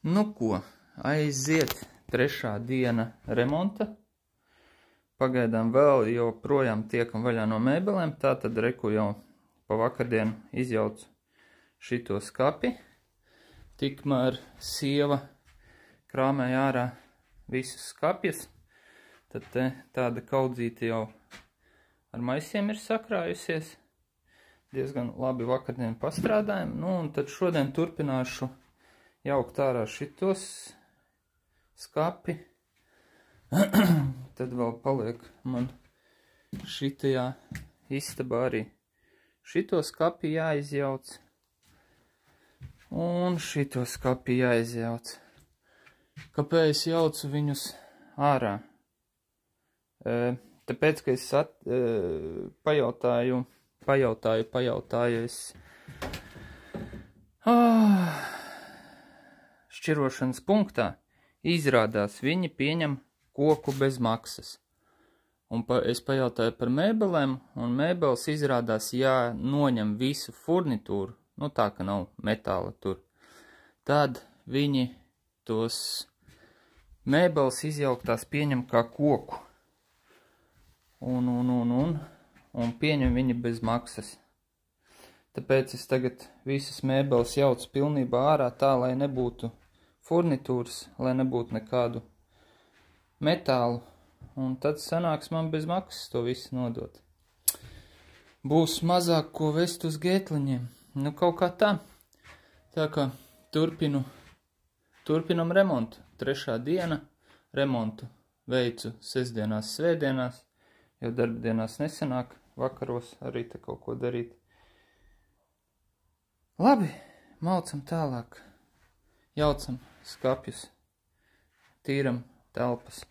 Nu ko, aiziet trešā diena remonta. Pagaidām vēl joprojām tiekam vaļā no mēbelēm, tātad reku jau pa vakardienu izjaucu šito skapi. Tikmēr sieva krāmēja ārā visas skapjas, tad te tāda kaudzīte jau ar maisiem ir sakrājusies. Diezgan labi vakardien pastrādājam, nu un tad šodien turpināšu jaukt ārā šitos skapi. Tad vēl paliek man šitajā istabā arī šito skapi jāizjauc. Un šito skapi jāizjauc. Kāpēc jaucu viņus ārā? Tāpēc, ka es pajautāju es šķirošanas punktā, izrādās viņi pieņem koku bez maksas. Un es pajautāju par mēbelēm, un mēbeles izrādās noņem visu furnitūru, nu tā, ka nav metāla tur. Tad viņi tos mēbeles izjauktās pieņem kā koku. Un pieņem viņi bez maksas. Tāpēc es tagad visas mēbeles jaucu pilnībā ārā tā, lai nebūtu furnitūras, lai nebūtu nekādu metālu. Un tad sanāks man bez maksas to visu nodot. Būs mazāk ko vest uz gētliņiem. Nu kaut kā tā. Tā kā turpinam remontu. Trešā diena remontu veicu sestdienās, svētdienās, jo darbdienās nesanāk. Vakaros arī te kaut ko darīt. Labi, maucam tālāk. Jaucam skapjus. Tīram telpas.